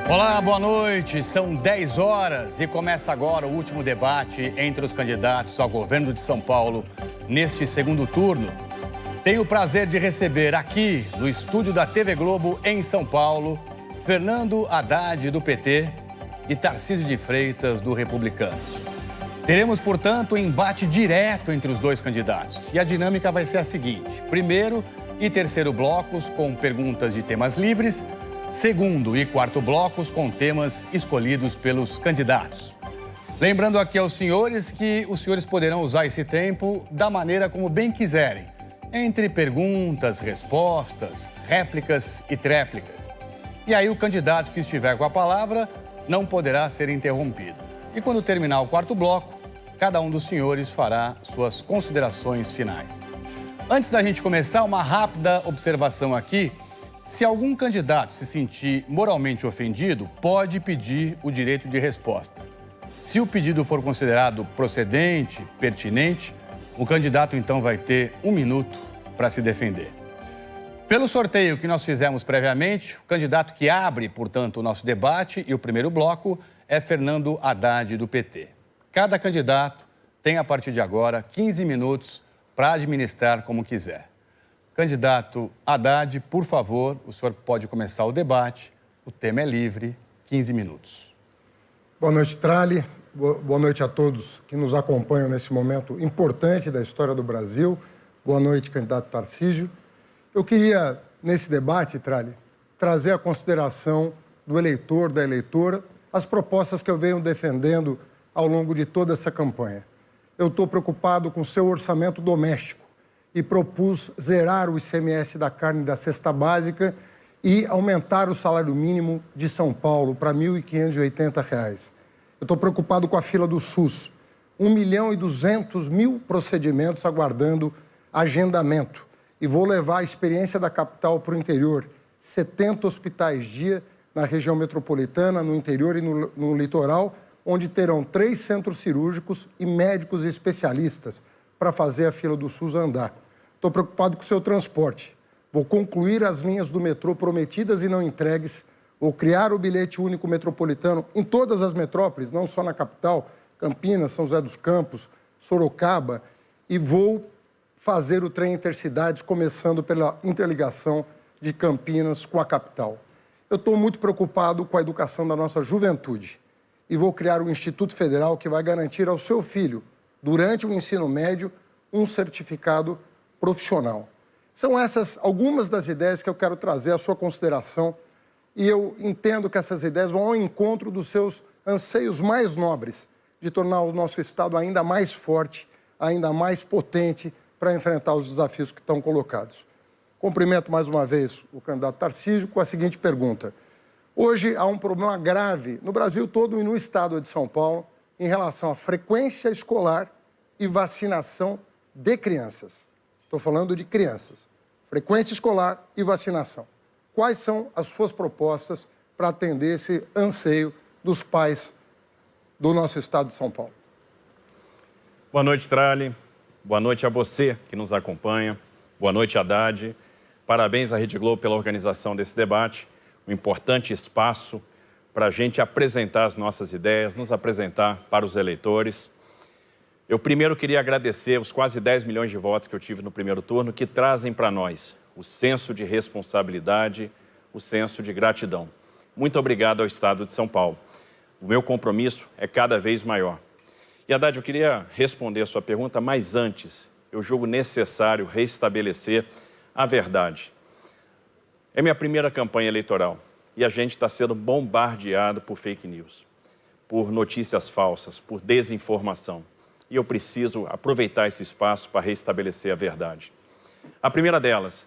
Olá, boa noite. São 10 horas e começa agora o último debate entre os candidatos ao governo de São Paulo neste segundo turno. Tenho o prazer de receber aqui no estúdio da TV Globo em São Paulo, Fernando Haddad do PT e Tarcísio de Freitas do Republicanos. Teremos, portanto, um embate direto entre os dois candidatos. E a dinâmica vai ser a seguinte: primeiro e terceiro blocos com perguntas de temas livres, segundo e quarto blocos com temas escolhidos pelos candidatos. Lembrando aqui aos senhores que os senhores poderão usar esse tempo da maneira como bem quiserem, entre perguntas, respostas, réplicas e tréplicas. E aí o candidato que estiver com a palavra não poderá ser interrompido. E quando terminar o quarto bloco, cada um dos senhores fará suas considerações finais. Antes da gente começar, uma rápida observação aqui. Se algum candidato se sentir moralmente ofendido, pode pedir o direito de resposta. Se o pedido for considerado procedente, pertinente, o candidato então vai ter 1 minuto para se defender. Pelo sorteio que nós fizemos previamente, o candidato que abre, portanto, o nosso debate e o primeiro bloco é Fernando Haddad, do PT. Cada candidato tem, a partir de agora, 15 minutos para administrar como quiser. Candidato Haddad, por favor, o senhor pode começar o debate. O tema é livre, 15 minutos. Boa noite, Trali. Boa noite a todos que nos acompanham nesse momento importante da história do Brasil. Boa noite, candidato Tarcísio. Eu queria, nesse debate, Trali, trazer a consideração do eleitor, da eleitora, as propostas que eu venho defendendo ao longo de toda essa campanha. Eu estou preocupado com o seu orçamento doméstico e propus zerar o ICMS da carne da cesta básica e aumentar o salário mínimo de São Paulo para R$ 1.580. Eu estou preocupado com a fila do SUS, 1.200.000 procedimentos aguardando agendamento. E vou levar a experiência da capital para o interior, 70 hospitais-dia na região metropolitana, no interior e no litoral, onde terão 3 centros cirúrgicos e médicos especialistas para fazer a fila do SUS andar. Estou preocupado com o seu transporte. Vou concluir as linhas do metrô prometidas e não entregues. Vou criar o bilhete único metropolitano em todas as metrópoles, não só na capital, Campinas, São José dos Campos, Sorocaba. E vou fazer o trem intercidades, começando pela interligação de Campinas com a capital. Eu estou muito preocupado com a educação da nossa juventude. E vou criar um Instituto Federal que vai garantir ao seu filho, durante o ensino médio, um certificado profissional. São essas algumas das ideias que eu quero trazer à sua consideração e eu entendo que essas ideias vão ao encontro dos seus anseios mais nobres de tornar o nosso Estado ainda mais forte, ainda mais potente para enfrentar os desafios que estão colocados. Cumprimento mais uma vez o candidato Tarcísio com a seguinte pergunta. Hoje há um problema grave no Brasil todo e no Estado de São Paulo em relação à frequência escolar e vacinação de crianças. Estou falando de crianças. Frequência escolar e vacinação. Quais são as suas propostas para atender esse anseio dos pais do nosso Estado de São Paulo? Boa noite, Trali. Boa noite a você que nos acompanha. Boa noite, Haddad. Parabéns à Rede Globo pela organização desse debate. Um importante espaço para a gente apresentar as nossas ideias, nos apresentar para os eleitores. Eu primeiro queria agradecer os quase 10 milhões de votos que eu tive no primeiro turno, que trazem para nós o senso de responsabilidade, o senso de gratidão. Muito obrigado ao Estado de São Paulo. O meu compromisso é cada vez maior. E, Haddad, eu queria responder a sua pergunta, mas antes, eu julgo necessário restabelecer a verdade. É minha primeira campanha eleitoral e a gente está sendo bombardeado por fake news, por notícias falsas, por desinformação. E eu preciso aproveitar esse espaço para restabelecer a verdade. A primeira delas,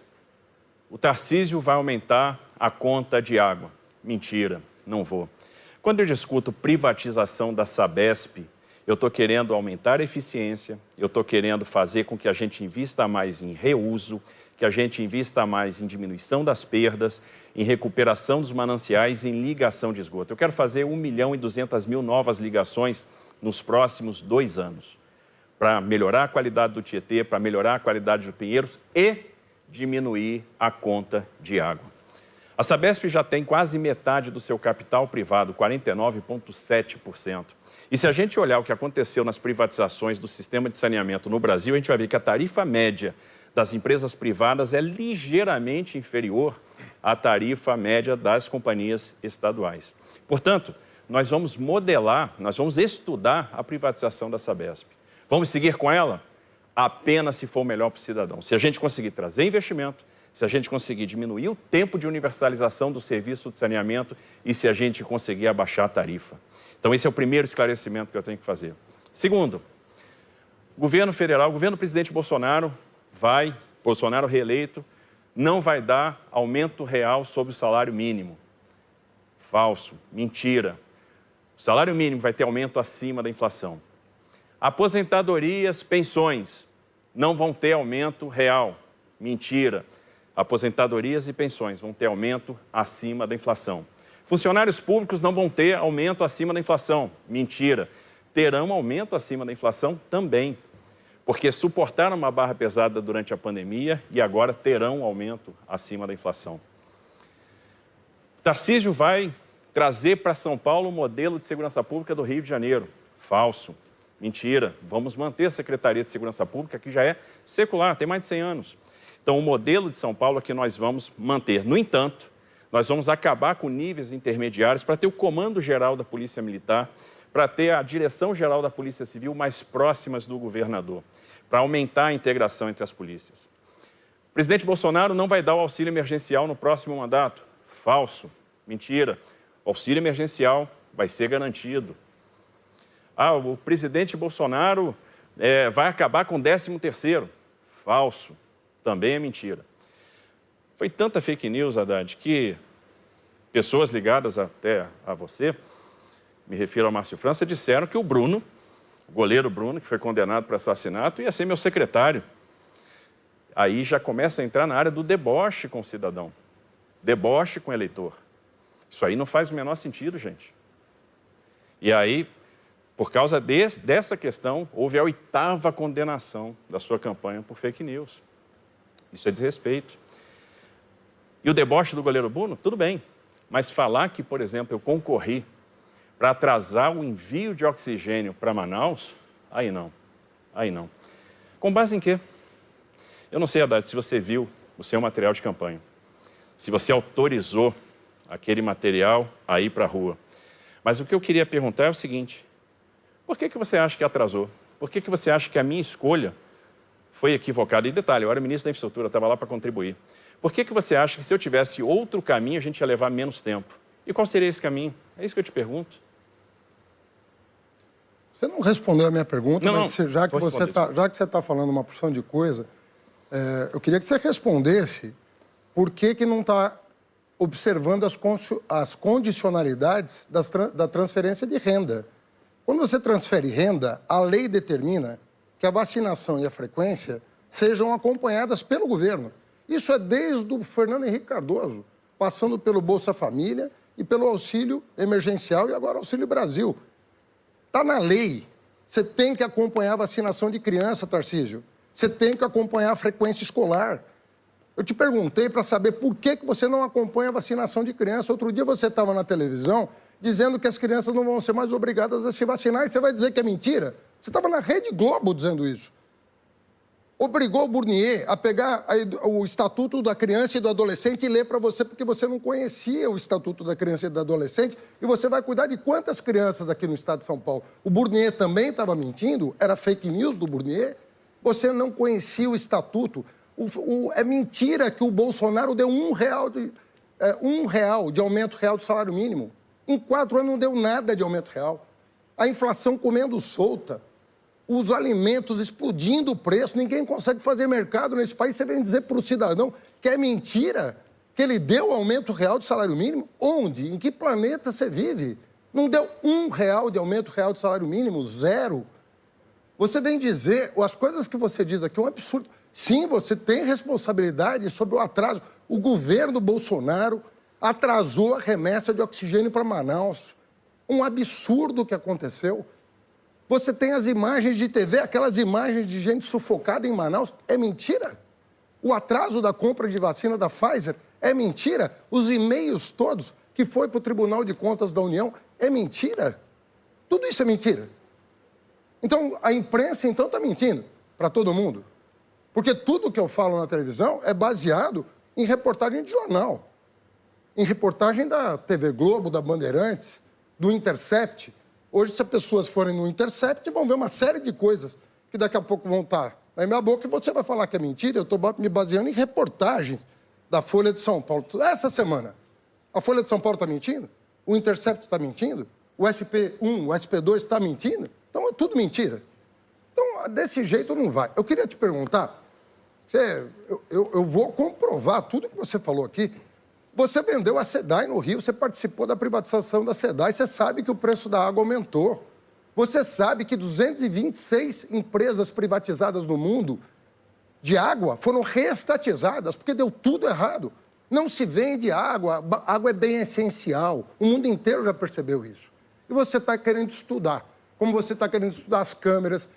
o Tarcísio vai aumentar a conta de água. Mentira, não vou. Quando eu discuto privatização da Sabesp, eu estou querendo aumentar a eficiência, eu estou querendo fazer com que a gente invista mais em reuso, que a gente invista mais em diminuição das perdas, em recuperação dos mananciais e em ligação de esgoto. Eu quero fazer 1.200.000 novas ligações nos próximos 2 anos, para melhorar a qualidade do Tietê, para melhorar a qualidade dos Pinheiros e diminuir a conta de água. A Sabesp já tem quase metade do seu capital privado, 49,7%. E se a gente olhar o que aconteceu nas privatizações do sistema de saneamento no Brasil, a gente vai ver que a tarifa média das empresas privadas é ligeiramente inferior à tarifa média das companhias estaduais. Portanto, nós vamos modelar, nós vamos estudar a privatização da Sabesp. Vamos seguir com ela? Apenas se for o melhor para o cidadão. Se a gente conseguir trazer investimento, se a gente conseguir diminuir o tempo de universalização do serviço de saneamento e se a gente conseguir abaixar a tarifa. Então, esse é o primeiro esclarecimento que eu tenho que fazer. Segundo, o governo federal, o governo do presidente Bolsonaro reeleito, não vai dar aumento real sobre o salário mínimo. Falso, mentira. O salário mínimo vai ter aumento acima da inflação. Aposentadorias, pensões, não vão ter aumento real. Mentira. Aposentadorias e pensões vão ter aumento acima da inflação. Funcionários públicos não vão ter aumento acima da inflação. Mentira. Terão aumento acima da inflação também, porque suportaram uma barra pesada durante a pandemia e agora terão aumento acima da inflação. Tarcísio vai trazer para São Paulo o modelo de segurança pública do Rio de Janeiro. Falso. Mentira. Vamos manter a Secretaria de Segurança Pública, que já é secular, tem mais de 100 anos. Então, o modelo de São Paulo é que nós vamos manter. No entanto, nós vamos acabar com níveis intermediários para ter o comando geral da Polícia Militar, para ter a direção geral da Polícia Civil mais próximas do governador, para aumentar a integração entre as polícias. O presidente Bolsonaro não vai dar o auxílio emergencial no próximo mandato. Falso. Mentira. O auxílio emergencial vai ser garantido. O presidente Bolsonaro vai acabar com o 13º. Falso. Também é mentira. Foi tanta fake news, Haddad, que pessoas ligadas até a você, me refiro ao Márcio França, disseram que o Bruno, o goleiro Bruno, que foi condenado por assassinato, ia ser meu secretário. Aí já começa a entrar na área do deboche com o cidadão, deboche com o eleitor. Isso aí não faz o menor sentido, gente. E aí, por causa dessa questão, houve a 8ª condenação da sua campanha por fake news. Isso é desrespeito. E o deboche do goleiro Bruno, tudo bem. Mas falar que, por exemplo, eu concorri para atrasar o envio de oxigênio para Manaus, aí não. Aí não. Com base em quê? Eu não sei, Haddad, se você viu o seu material de campanha, se você autorizou aquele material a ir para a rua. Mas o que eu queria perguntar é o seguinte: por que você acha que atrasou? Por que você acha que a minha escolha foi equivocada? E detalhe, eu era ministro da Infraestrutura, estava lá para contribuir. Por que você acha que se eu tivesse outro caminho, a gente ia levar menos tempo? E qual seria esse caminho? É isso que eu te pergunto. Você não respondeu a minha pergunta, mas já que você está falando uma porção de coisa, eu queria que você respondesse por que não está observando as condicionalidades da transferência de renda. Quando você transfere renda, a lei determina que a vacinação e a frequência sejam acompanhadas pelo governo. Isso é desde o Fernando Henrique Cardoso, passando pelo Bolsa Família e pelo auxílio emergencial e agora auxílio Brasil. Está na lei. Você tem que acompanhar a vacinação de criança, Tarcísio. Você tem que acompanhar a frequência escolar. Eu te perguntei para saber por que você não acompanha a vacinação de criança. Outro dia você estava na televisão dizendo que as crianças não vão ser mais obrigadas a se vacinar e você vai dizer que é mentira? Você estava na Rede Globo dizendo isso. Obrigou o Burnier a pegar o Estatuto da Criança e do Adolescente e ler para você, porque você não conhecia o Estatuto da Criança e do Adolescente, e você vai cuidar de quantas crianças aqui no estado de São Paulo? O Burnier também estava mentindo? Era fake news do Burnier? Você não conhecia o Estatuto? É mentira que o Bolsonaro deu R$1 de aumento real do salário mínimo. Em 4 anos não deu nada de aumento real. A inflação comendo solta. Os alimentos explodindo o preço, ninguém consegue fazer mercado nesse país. Você vem dizer para o cidadão que é mentira que ele deu aumento real de salário mínimo? Onde? Em que planeta você vive? Não deu R$1 de aumento real de salário mínimo, 0. Você vem dizer, as coisas que você diz aqui é um absurdo. Sim, você tem responsabilidade sobre o atraso. O governo Bolsonaro atrasou a remessa de oxigênio para Manaus. Um absurdo que aconteceu. Você tem as imagens de TV, aquelas imagens de gente sufocada em Manaus. É mentira? O atraso da compra de vacina da Pfizer É mentira. Os e-mails todos que foi para o Tribunal de Contas da União, é mentira. Tudo isso é mentira. Então, a imprensa, então, está mentindo para todo mundo. Porque tudo que eu falo na televisão é baseado em reportagem de jornal. Em reportagem da TV Globo, da Bandeirantes, do Intercept. Hoje, se as pessoas forem no Intercept, vão ver uma série de coisas que daqui a pouco vão estar na minha boca e você vai falar que é mentira. Eu estou me baseando em reportagens da Folha de São Paulo. Essa semana, a Folha de São Paulo está mentindo? O Intercept está mentindo? O SP1, o SP2 está mentindo? Então, é tudo mentira. Então, desse jeito não vai. Eu queria te perguntar, eu vou comprovar tudo que você falou aqui. Você vendeu a SEDAI no Rio, você participou da privatização da SEDAI, você sabe que o preço da água aumentou. Você sabe que 226 empresas privatizadas no mundo de água foram reestatizadas, porque deu tudo errado. Não se vende água, água é bem essencial. O mundo inteiro já percebeu isso. E você está querendo estudar, como você está querendo estudar as câmeras.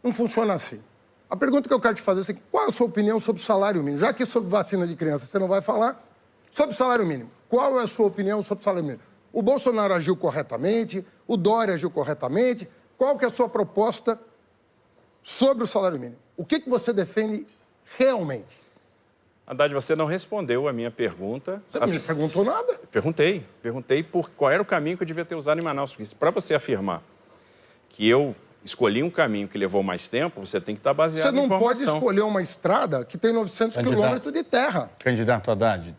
Não funciona assim. A pergunta que eu quero te fazer é assim, qual a sua opinião sobre o salário mínimo? Já que sobre vacina de criança você não vai falar, sobre o salário mínimo. Qual é a sua opinião sobre o salário mínimo? O Bolsonaro agiu corretamente, o Dória agiu corretamente. Qual que é a sua proposta sobre o salário mínimo? O que você defende realmente? Haddad, você não respondeu a minha pergunta. Você não me perguntou nada? Perguntei por qual era o caminho que eu devia ter usado em Manaus. Para você afirmar que eu escolhi um caminho que levou mais tempo, você tem que estar baseado em informação. Você não pode escolher uma estrada que tem 900 quilômetros de terra. Candidato Haddad,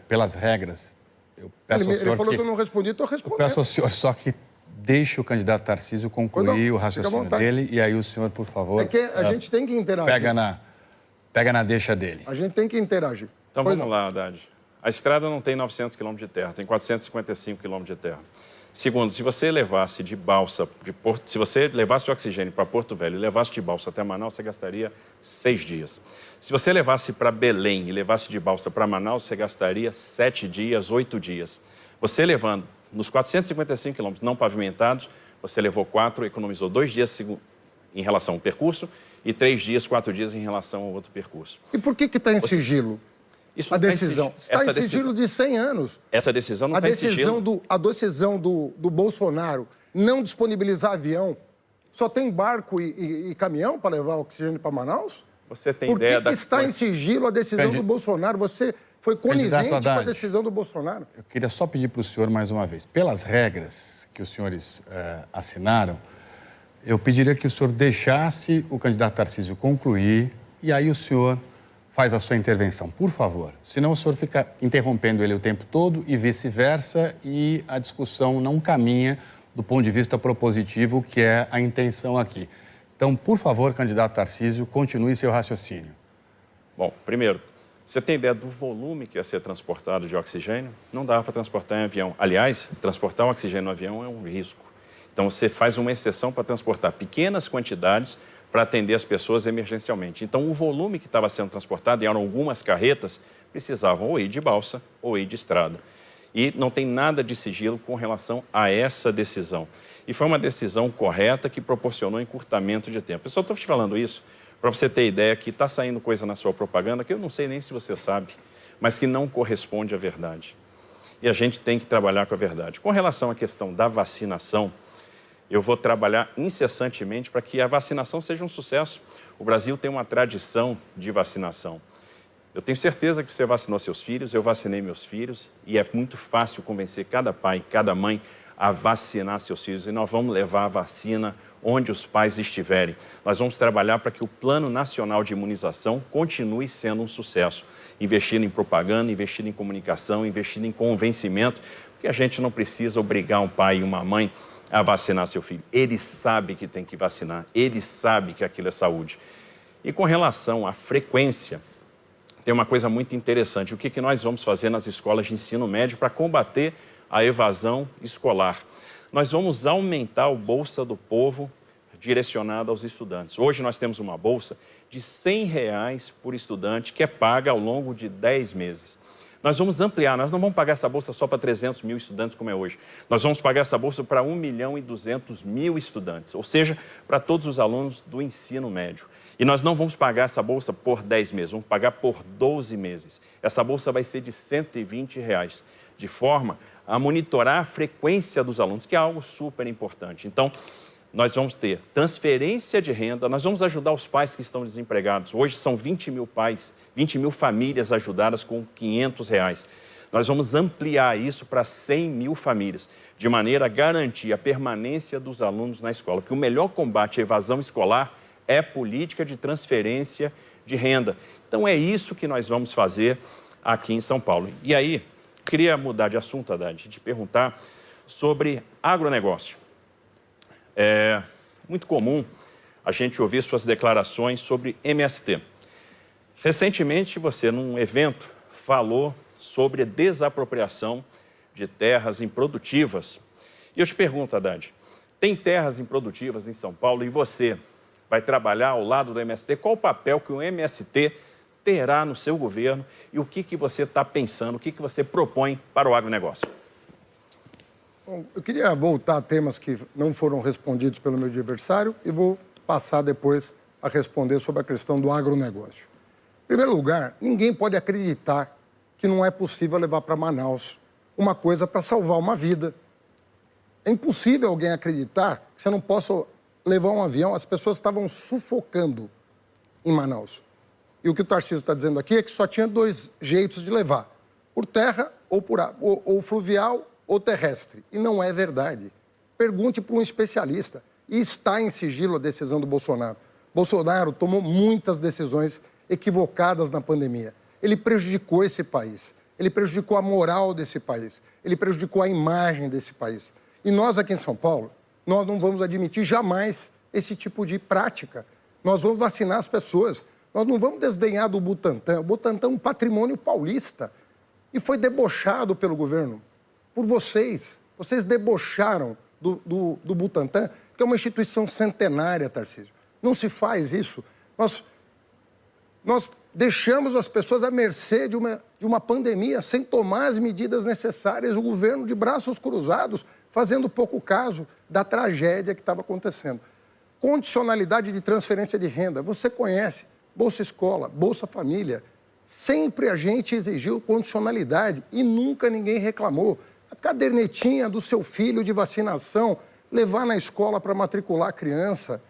pelas regras, eu peço ao senhor ele falou que eu não respondi, estou respondendo. Eu peço ao senhor só que deixe o candidato Tarcísio concluir o raciocínio dele e aí o senhor, por favor... É que a gente tem que interagir. Pega na deixa dele. A gente tem que interagir. Então vamos lá, Haddad. A estrada não tem 900 quilômetros de terra, tem 455 quilômetros de terra. Segundo, se você levasse de balsa, se você levasse o oxigênio para Porto Velho e levasse de balsa até Manaus, você gastaria 6 dias. Se você levasse para Belém e levasse de balsa para Manaus, você gastaria 7 dias, 8 dias. Você levando nos 455 quilômetros não pavimentados, você levou 4, economizou 2 dias em relação ao percurso e 3 dias, 4 dias em relação ao outro percurso. E por que está em sigilo? Isso a decisão. Está em sigilo de 100 anos. Essa decisão não está em sigilo. A decisão do Bolsonaro não disponibilizar avião, só tem barco e caminhão para levar oxigênio para Manaus? Você tem ideia da... Por que está em sigilo a decisão do Bolsonaro? Você foi conivente com a decisão do Bolsonaro? Eu queria só pedir para o senhor mais uma vez. Pelas regras que os senhores assinaram, eu pediria que o senhor deixasse o candidato Tarcísio concluir e aí o senhor faz a sua intervenção, por favor. Senão o senhor fica interrompendo ele o tempo todo e vice-versa e a discussão não caminha do ponto de vista propositivo, que é a intenção aqui. Então, por favor, candidato Tarcísio, continue seu raciocínio. Bom, primeiro, você tem ideia do volume que ia ser transportado de oxigênio? Não dá para transportar em avião. Aliás, transportar o oxigênio no avião é um risco. Então, você faz uma exceção para transportar pequenas quantidades para atender as pessoas emergencialmente. Então, o volume que estava sendo transportado, e eram algumas carretas, precisavam ou ir de balsa ou ir de estrada. E não tem nada de sigilo com relação a essa decisão. E foi uma decisão correta que proporcionou encurtamento de tempo. Eu só estou te falando isso para você ter ideia que está saindo coisa na sua propaganda que eu não sei nem se você sabe, mas que não corresponde à verdade. E a gente tem que trabalhar com a verdade. Com relação à questão da vacinação, eu vou trabalhar incessantemente para que a vacinação seja um sucesso. O Brasil tem uma tradição de vacinação. Eu tenho certeza que você vacinou seus filhos, eu vacinei meus filhos, e é muito fácil convencer cada pai, cada mãe a vacinar seus filhos. E nós vamos levar a vacina onde os pais estiverem. Nós vamos trabalhar para que o Plano Nacional de Imunização continue sendo um sucesso. Investindo em propaganda, investindo em comunicação, investindo em convencimento, porque a gente não precisa obrigar um pai e uma mãe a vacinar seu filho. Ele sabe que tem que vacinar, ele sabe que aquilo é saúde. E com relação à frequência, tem uma coisa muito interessante. O que nós vamos fazer nas escolas de ensino médio para combater a evasão escolar? Nós vamos aumentar o Bolsa do Povo direcionado aos estudantes. Hoje nós temos uma bolsa de R$ 100 por estudante que é paga ao longo de 10 meses. Nós vamos ampliar, nós não vamos pagar essa bolsa só para 300 mil estudantes, como é hoje. Nós vamos pagar essa bolsa para 1.200.000 estudantes, ou seja, para todos os alunos do ensino médio. E nós não vamos pagar essa bolsa por 10 meses, vamos pagar por 12 meses. Essa bolsa vai ser de R$ 120, de forma a monitorar a frequência dos alunos, que é algo super importante. Então, nós vamos ter transferência de renda, nós vamos ajudar os pais que estão desempregados. Hoje são 20 mil pais, 20 mil famílias ajudadas com R$ 500. Nós vamos ampliar isso para 100 mil famílias, de maneira a garantir a permanência dos alunos na escola. Porque o melhor combate à evasão escolar é política de transferência de renda. Então é isso que nós vamos fazer aqui em São Paulo. E aí, queria mudar de assunto, Haddad, e te perguntar sobre agronegócio. É muito comum a gente ouvir suas declarações sobre MST. Recentemente, você, num evento, falou sobre a desapropriação de terras improdutivas. E eu te pergunto, Haddad, tem terras improdutivas em São Paulo e você vai trabalhar ao lado do MST? Qual o papel que o MST terá no seu governo e o que você está pensando, o que você propõe para o agronegócio? Bom, eu queria voltar a temas que não foram respondidos pelo meu adversário e vou passar depois a responder sobre a questão do agronegócio. Em primeiro lugar, ninguém pode acreditar que não é possível levar para Manaus uma coisa para salvar uma vida. É impossível alguém acreditar que você não possa levar um avião. As pessoas estavam sufocando em Manaus. E o que o Tarcísio está dizendo aqui é que só tinha dois jeitos de levar: por terra ou por ar, ou fluvial ou terrestre. E não é verdade. Pergunte para um especialista. E está em sigilo a decisão do Bolsonaro. Bolsonaro tomou muitas decisões equivocadas na pandemia. Ele prejudicou esse país. Ele prejudicou a moral desse país. Ele prejudicou a imagem desse país. E nós aqui em São Paulo, nós não vamos admitir jamais esse tipo de prática. Nós vamos vacinar as pessoas. Nós não vamos desdenhar do Butantan. O Butantan é um patrimônio paulista e foi debochado pelo governo. Por vocês. Vocês debocharam do Butantan, que é uma instituição centenária, Tarcísio. Não se faz isso. Nós deixamos as pessoas à mercê de uma pandemia sem tomar as medidas necessárias. O governo de braços cruzados, fazendo pouco caso da tragédia que estava acontecendo. Condicionalidade de transferência de renda. Você conhece Bolsa Escola, Bolsa Família. Sempre a gente exigiu condicionalidade e nunca ninguém reclamou. A cadernetinha do seu filho de vacinação, levar na escola para matricular a criança.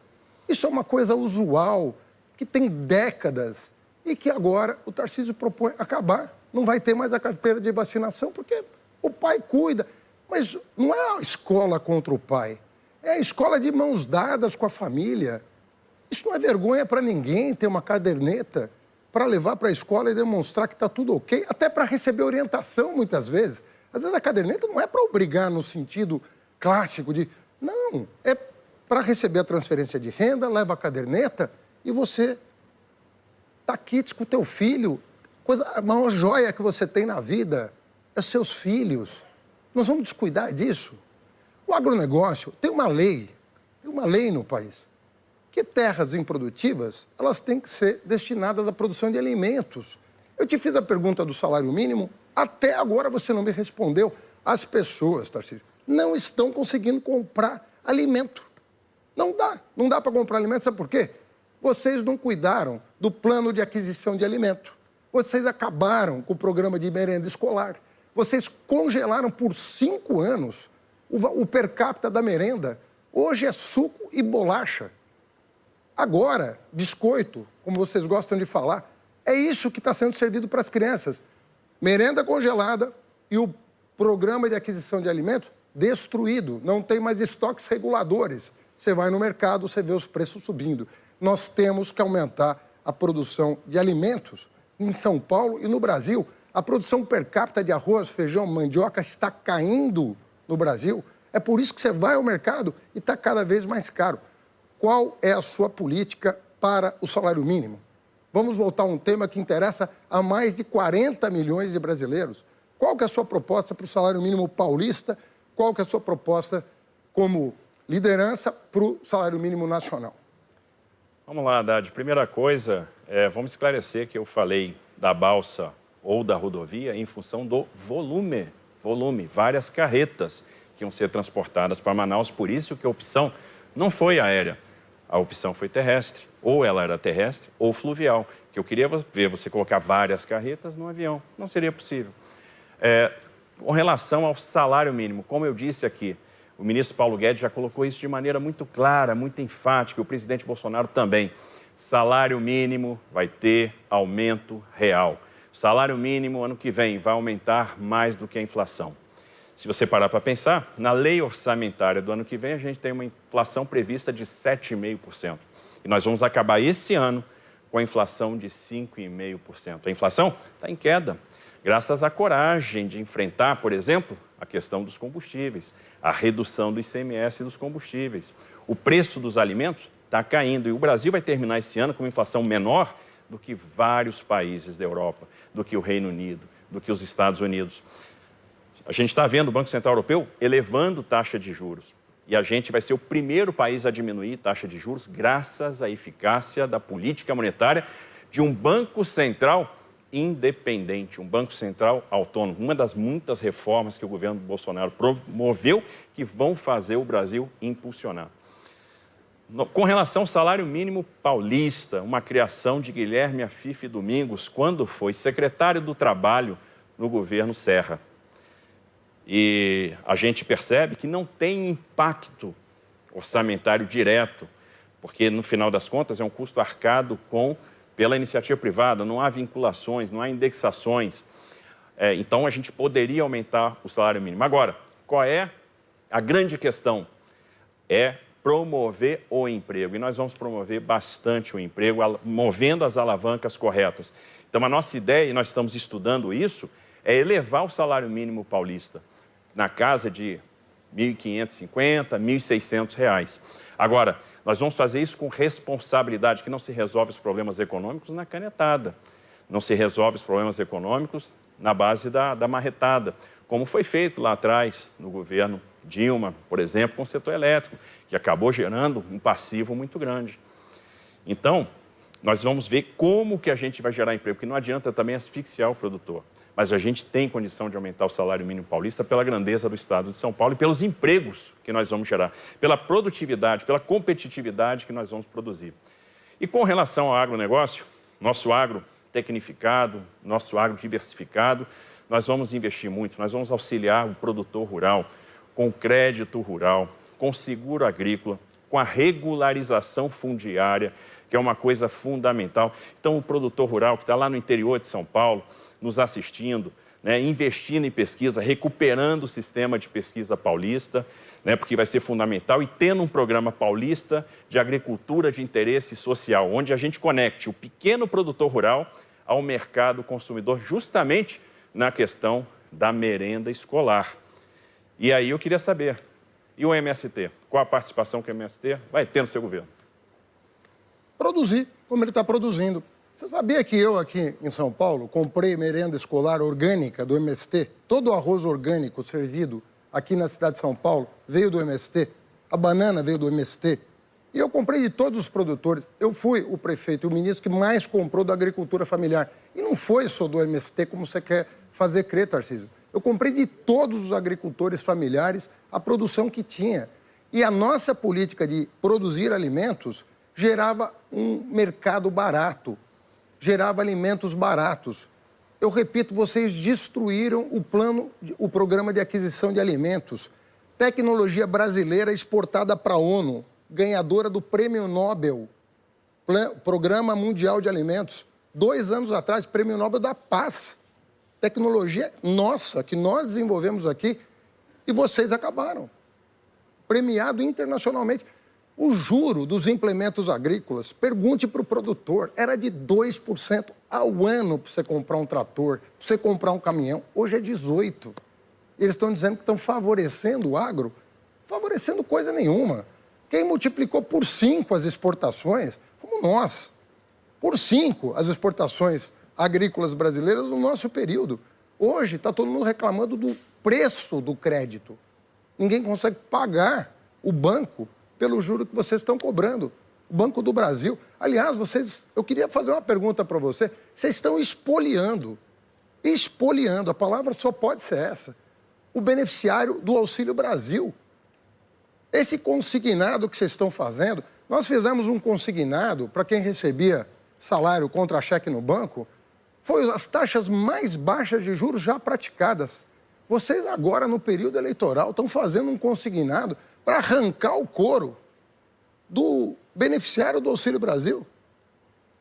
Isso é uma coisa usual, que tem décadas e que agora o Tarcísio propõe acabar. Não vai ter mais a carteira de vacinação porque o pai cuida. Mas não é a escola contra o pai, é a escola de mãos dadas com a família. Isso não é vergonha para ninguém ter uma caderneta para levar para a escola e demonstrar que está tudo ok, até para receber orientação muitas vezes. Às vezes a caderneta não é para obrigar no sentido clássico de... Não, é para receber a transferência de renda, leva a caderneta e você está aqui com o teu filho. A maior joia que você tem na vida é seus filhos. Nós vamos descuidar disso. O agronegócio tem uma lei no país, que terras improdutivas, elas têm que ser destinadas à produção de alimentos. Eu te fiz a pergunta do salário mínimo, até agora você não me respondeu. As pessoas, Tarcísio, não estão conseguindo comprar alimento. Não dá para comprar alimento, sabe por quê? Vocês não cuidaram do plano de aquisição de alimento. Vocês acabaram com o programa de merenda escolar. Vocês congelaram por 5 anos o per capita da merenda. Hoje é suco e bolacha. Agora, biscoito, como vocês gostam de falar, é isso que está sendo servido para as crianças. Merenda congelada e o programa de aquisição de alimentos destruído. Não tem mais estoques reguladores. Você vai no mercado, você vê os preços subindo. Nós temos que aumentar a produção de alimentos em São Paulo e no Brasil. A produção per capita de arroz, feijão, mandioca está caindo no Brasil. É por isso que você vai ao mercado e está cada vez mais caro. Qual é a sua política para o salário mínimo? Vamos voltar a um tema que interessa a mais de 40 milhões de brasileiros. Qual que é a sua proposta para o salário mínimo paulista? Qual que é a sua proposta como liderança para o salário mínimo nacional? Vamos lá, Haddad. Primeira coisa, vamos esclarecer que eu falei da balsa ou da rodovia em função do volume, várias carretas que iam ser transportadas para Manaus, por isso que a opção não foi aérea, a opção foi terrestre, ou ela era terrestre ou fluvial, que eu queria ver você colocar várias carretas no avião, não seria possível. Com relação ao salário mínimo, como eu disse aqui, o ministro Paulo Guedes já colocou isso de maneira muito clara, muito enfática, o presidente Bolsonaro também. Salário mínimo vai ter aumento real. Salário mínimo, ano que vem, vai aumentar mais do que a inflação. Se você parar para pensar, na lei orçamentária do ano que vem, a gente tem uma inflação prevista de 7,5%. E nós vamos acabar esse ano com a inflação de 5,5%. A inflação está em queda, graças à coragem de enfrentar, por exemplo, a questão dos combustíveis, a redução do ICMS dos combustíveis. O preço dos alimentos está caindo e o Brasil vai terminar esse ano com uma inflação menor do que vários países da Europa, do que o Reino Unido, do que os Estados Unidos. A gente está vendo o Banco Central Europeu elevando taxa de juros. E a gente vai ser o primeiro país a diminuir taxa de juros graças à eficácia da política monetária de um Banco Central independente, um Banco Central autônomo. Uma das muitas reformas que o governo Bolsonaro promoveu que vão fazer o Brasil impulsionar. Com relação ao salário mínimo paulista, uma criação de Guilherme Afife Domingos, quando foi secretário do Trabalho no governo Serra. E a gente percebe que não tem impacto orçamentário direto, porque, no final das contas, é um custo arcado pela iniciativa privada, não há vinculações, não há indexações. Então, a gente poderia aumentar o salário mínimo. Agora, qual é a grande questão? É promover o emprego. E nós vamos promover bastante o emprego, movendo as alavancas corretas. Então, a nossa ideia, e nós estamos estudando isso, é elevar o salário mínimo paulista na casa de R$ 1.550, R$ 1.600. Agora, nós vamos fazer isso com responsabilidade, que não se resolve os problemas econômicos na canetada, não se resolve os problemas econômicos na base da marretada, como foi feito lá atrás no governo Dilma, por exemplo, com o setor elétrico, que acabou gerando um passivo muito grande. Então, nós vamos ver como que a gente vai gerar emprego, porque não adianta também asfixiar o produtor. Mas a gente tem condição de aumentar o salário mínimo paulista pela grandeza do estado de São Paulo e pelos empregos que nós vamos gerar, pela produtividade, pela competitividade que nós vamos produzir. E com relação ao agronegócio, nosso agro tecnificado, nosso agro diversificado, nós vamos investir muito, nós vamos auxiliar o produtor rural com crédito rural, com seguro agrícola, com a regularização fundiária, que é uma coisa fundamental. Então, o produtor rural que está lá no interior de São Paulo, nos assistindo, investindo em pesquisa, recuperando o sistema de pesquisa paulista, porque vai ser fundamental, e tendo um programa paulista de agricultura de interesse social, onde a gente conecte o pequeno produtor rural ao mercado consumidor, justamente na questão da merenda escolar. E aí eu queria saber, e o MST? Qual a participação que o MST vai ter no seu governo? Produzir, como ele está produzindo. Você sabia que eu, aqui em São Paulo, comprei merenda escolar orgânica do MST? Todo o arroz orgânico servido aqui na cidade de São Paulo veio do MST. A banana veio do MST. E eu comprei de todos os produtores. Eu fui o prefeito e o ministro que mais comprou da agricultura familiar. E não foi só do MST, como você quer fazer crer, Tarcísio. Eu comprei de todos os agricultores familiares a produção que tinha. E a nossa política de produzir alimentos gerava um mercado barato, gerava alimentos baratos. Eu repito, vocês destruíram o programa de aquisição de alimentos. Tecnologia brasileira exportada para a ONU, ganhadora do Prêmio Nobel, Programa Mundial de Alimentos. 2 anos atrás, Prêmio Nobel da Paz. Tecnologia nossa, que nós desenvolvemos aqui, e vocês acabaram. Premiado internacionalmente. O juro dos implementos agrícolas, pergunte para o produtor, era de 2% ao ano para você comprar um trator, para você comprar um caminhão. Hoje é 18%. Eles estão dizendo que estão favorecendo o agro, favorecendo coisa nenhuma. Quem multiplicou por 5 as exportações fomos nós. Por 5 as exportações agrícolas brasileiras no nosso período. Hoje está todo mundo reclamando do preço do crédito. Ninguém consegue pagar o banco pelo juro que vocês estão cobrando. O Banco do Brasil. Aliás, eu queria fazer uma pergunta para você. Vocês estão expoliando espoliando, a palavra só pode ser essa, o beneficiário do Auxílio Brasil. Esse consignado que vocês estão fazendo, nós fizemos um consignado para quem recebia salário contra cheque no banco, foi as taxas mais baixas de juros já praticadas. Vocês agora, no período eleitoral, estão fazendo um consignado para arrancar o couro do beneficiário do Auxílio Brasil.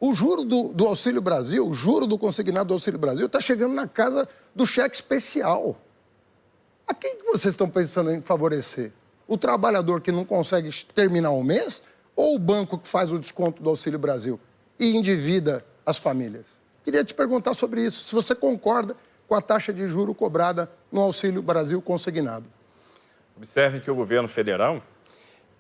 O juro do Auxílio Brasil, o juro do consignado do Auxílio Brasil está chegando na casa do cheque especial. A quem que vocês estão pensando em favorecer? O trabalhador que não consegue terminar o mês ou o banco que faz o desconto do Auxílio Brasil e endivida as famílias? Queria te perguntar sobre isso, se você concorda com a taxa de juro cobrada no Auxílio Brasil consignado. Observem que o governo federal,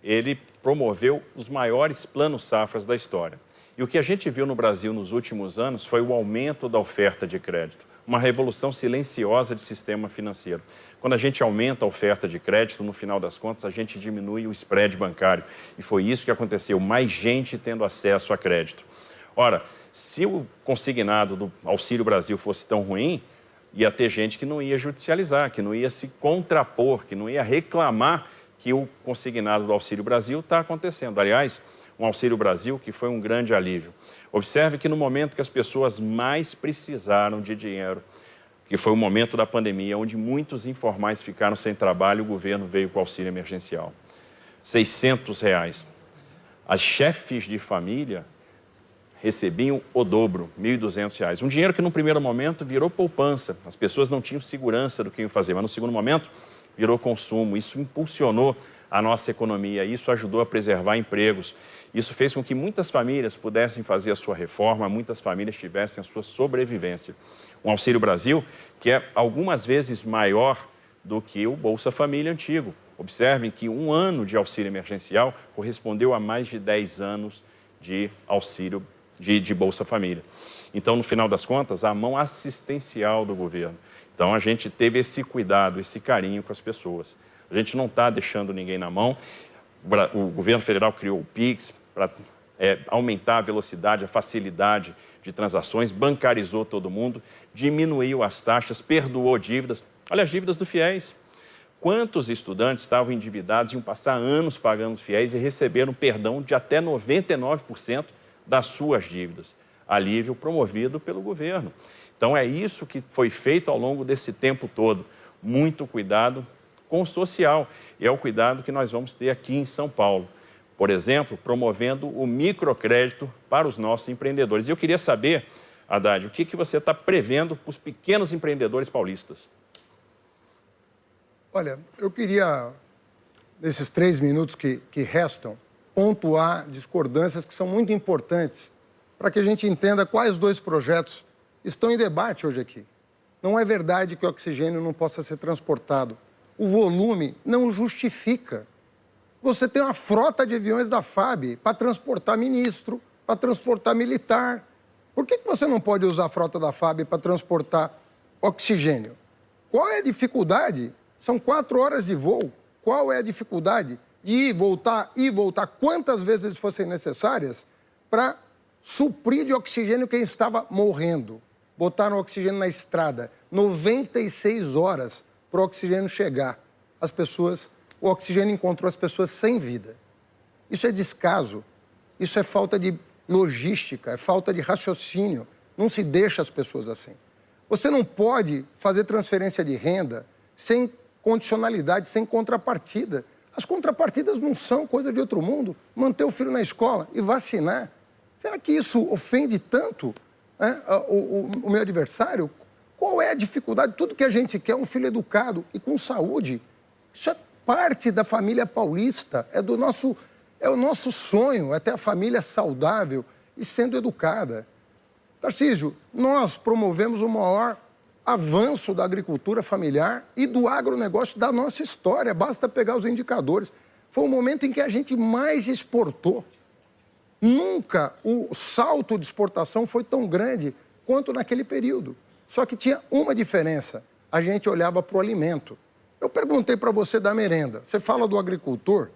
ele promoveu os maiores planos safras da história. E o que a gente viu no Brasil nos últimos anos foi o aumento da oferta de crédito, uma revolução silenciosa de sistema financeiro. Quando a gente aumenta a oferta de crédito, no final das contas, a gente diminui o spread bancário. E foi isso que aconteceu, mais gente tendo acesso a crédito. Ora, se o consignado do Auxílio Brasil fosse tão ruim, ia ter gente que não ia judicializar, que não ia se contrapor, que não ia reclamar que o consignado do Auxílio Brasil está acontecendo. Aliás, um Auxílio Brasil que foi um grande alívio. Observe que no momento que as pessoas mais precisaram de dinheiro, que foi o momento da pandemia, onde muitos informais ficaram sem trabalho, o governo veio com o auxílio emergencial. R$600. As chefes de família recebiam o dobro, R$1.200. Um dinheiro que, no primeiro momento, virou poupança. As pessoas não tinham segurança do que iam fazer, mas, no segundo momento, virou consumo. Isso impulsionou a nossa economia, isso ajudou a preservar empregos. Isso fez com que muitas famílias pudessem fazer a sua reforma, muitas famílias tivessem a sua sobrevivência. Um Auxílio Brasil que é algumas vezes maior do que o Bolsa Família antigo. Observem que um ano de auxílio emergencial correspondeu a mais de 10 anos de auxílio de Bolsa Família. Então, no final das contas, a mão assistencial do governo. Então, a gente teve esse cuidado, esse carinho com as pessoas. A gente não está deixando ninguém na mão. O governo federal criou o PIX para aumentar a velocidade, a facilidade de transações, bancarizou todo mundo, diminuiu as taxas, perdoou dívidas. Olha as dívidas do FIES. Quantos estudantes estavam endividados, iam passar anos pagando FIES e receberam perdão de até 99% das suas dívidas. Alívio promovido pelo governo. Então, é isso que foi feito ao longo desse tempo todo. Muito cuidado com o social. E é o cuidado que nós vamos ter aqui em São Paulo. Por exemplo, promovendo o microcrédito para os nossos empreendedores. E eu queria saber, Haddad, o que você está prevendo para os pequenos empreendedores paulistas? Olha, eu queria, nesses 3 minutos que restam, pontuar discordâncias que são muito importantes para que a gente entenda quais 2 projetos estão em debate hoje aqui. Não é verdade que o oxigênio não possa ser transportado. O volume não justifica. Você tem uma frota de aviões da FAB para transportar ministro, para transportar militar. Por que você não pode usar a frota da FAB para transportar oxigênio? Qual é a dificuldade? São 4 horas de voo. Qual é a dificuldade de ir, voltar quantas vezes eles fossem necessárias para suprir de oxigênio quem estava morrendo? Botaram oxigênio na estrada, 96 horas para o oxigênio chegar. O oxigênio encontrou as pessoas sem vida. Isso é descaso, isso é falta de logística, é falta de raciocínio. Não se deixa as pessoas assim. Você não pode fazer transferência de renda sem condicionalidade, sem contrapartida. As contrapartidas não são coisa de outro mundo. Manter o filho na escola e vacinar. Será que isso ofende tanto o meu adversário? Qual é a dificuldade? Tudo que a gente quer é um filho educado e com saúde. Isso é parte da família paulista, é o nosso sonho, é ter a família saudável e sendo educada. Tarcísio, nós promovemos o maior avanço da agricultura familiar e do agronegócio da nossa história. Basta pegar os indicadores. Foi o momento em que a gente mais exportou. Nunca o salto de exportação foi tão grande quanto naquele período. Só que tinha uma diferença. A gente olhava para o alimento. Eu perguntei para você da merenda. Você fala do agricultor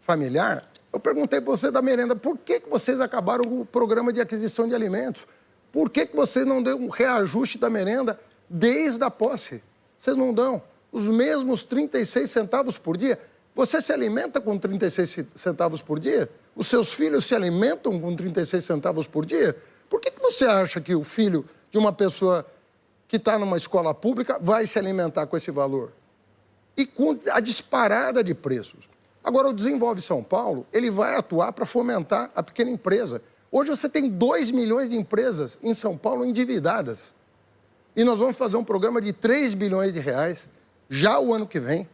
familiar. Eu perguntei para você da merenda. Por que vocês acabaram o programa de aquisição de alimentos? Por que você não deu um reajuste da merenda desde a posse. Vocês não dão os mesmos 36 centavos por dia? Você se alimenta com 36 centavos por dia? Os seus filhos se alimentam com 36 centavos por dia? Por que você acha que o filho de uma pessoa que está numa escola pública vai se alimentar com esse valor? E com a disparada de preços. Agora, o Desenvolve São Paulo, ele vai atuar para fomentar a pequena empresa. Hoje você tem 2 milhões de empresas em São Paulo endividadas. E nós vamos fazer um programa de 3 bilhões de reais, já o ano que vem,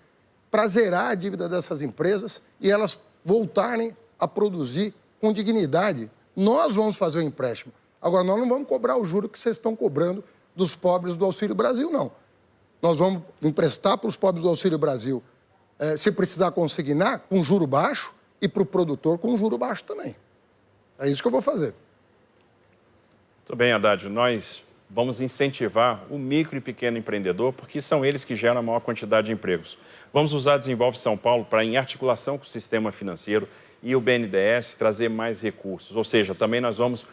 para zerar a dívida dessas empresas e elas voltarem a produzir com dignidade. Nós vamos fazer o empréstimo. Agora, nós não vamos cobrar o juro que vocês estão cobrando dos pobres do Auxílio Brasil, não. Nós vamos emprestar para os pobres do Auxílio Brasil, se precisar consignar, com juro baixo, e para o produtor com juro baixo também. É isso que eu vou fazer. Muito bem, Haddad. Nós vamos incentivar o micro e pequeno empreendedor, porque são eles que geram a maior quantidade de empregos. Vamos usar Desenvolve São Paulo para, em articulação com o sistema financeiro e o BNDES, trazer mais recursos. Ou seja, também nós vamos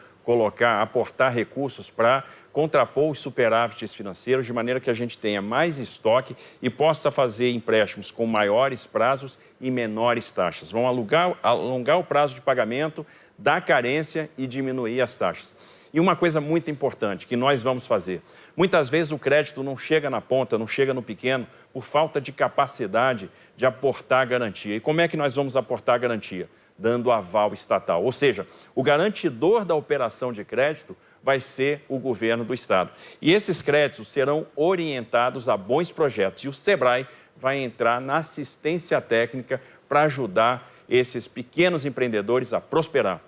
aportar recursos para contrapor os superávites financeiros, de maneira que a gente tenha mais estoque e possa fazer empréstimos com maiores prazos e menores taxas. Vão alongar o prazo de pagamento, dar carência e diminuir as taxas. E uma coisa muito importante que nós vamos fazer, muitas vezes o crédito não chega na ponta, não chega no pequeno, por falta de capacidade de aportar garantia. E como é que nós vamos aportar garantia? Dando aval estatal. Ou seja, o garantidor da operação de crédito vai ser o governo do estado. E esses créditos serão orientados a bons projetos. E o Sebrae vai entrar na assistência técnica para ajudar esses pequenos empreendedores a prosperar.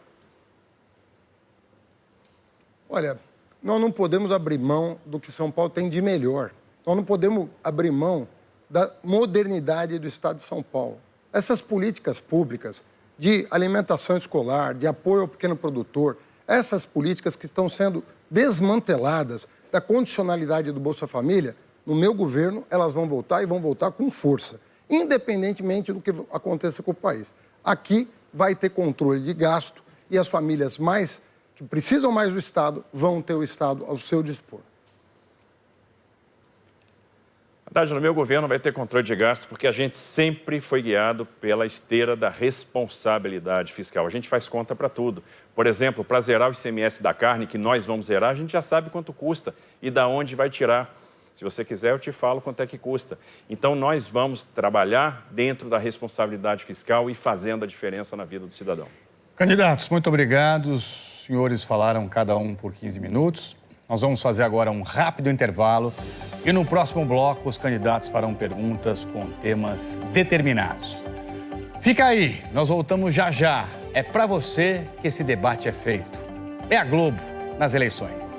Olha, nós não podemos abrir mão do que São Paulo tem de melhor. Nós não podemos abrir mão da modernidade do estado de São Paulo. Essas políticas públicas de alimentação escolar, de apoio ao pequeno produtor, essas políticas que estão sendo desmanteladas da condicionalidade do Bolsa Família, no meu governo, elas vão voltar e vão voltar com força, independentemente do que aconteça com o país. Aqui vai ter controle de gasto e as famílias que precisam mais do Estado vão ter o Estado ao seu dispor. Haddad, no meu governo vai ter controle de gastos porque a gente sempre foi guiado pela esteira da responsabilidade fiscal. A gente faz conta para tudo. Por exemplo, para zerar o ICMS da carne, que nós vamos zerar, a gente já sabe quanto custa e da onde vai tirar. Se você quiser, eu te falo quanto é que custa. Então, nós vamos trabalhar dentro da responsabilidade fiscal e fazendo a diferença na vida do cidadão. Candidatos, muito obrigado. Os senhores falaram cada um por 15 minutos. Nós vamos fazer agora um rápido intervalo e no próximo bloco os candidatos farão perguntas com temas determinados. Fica aí, nós voltamos já já. É para você que esse debate é feito. É a Globo nas eleições.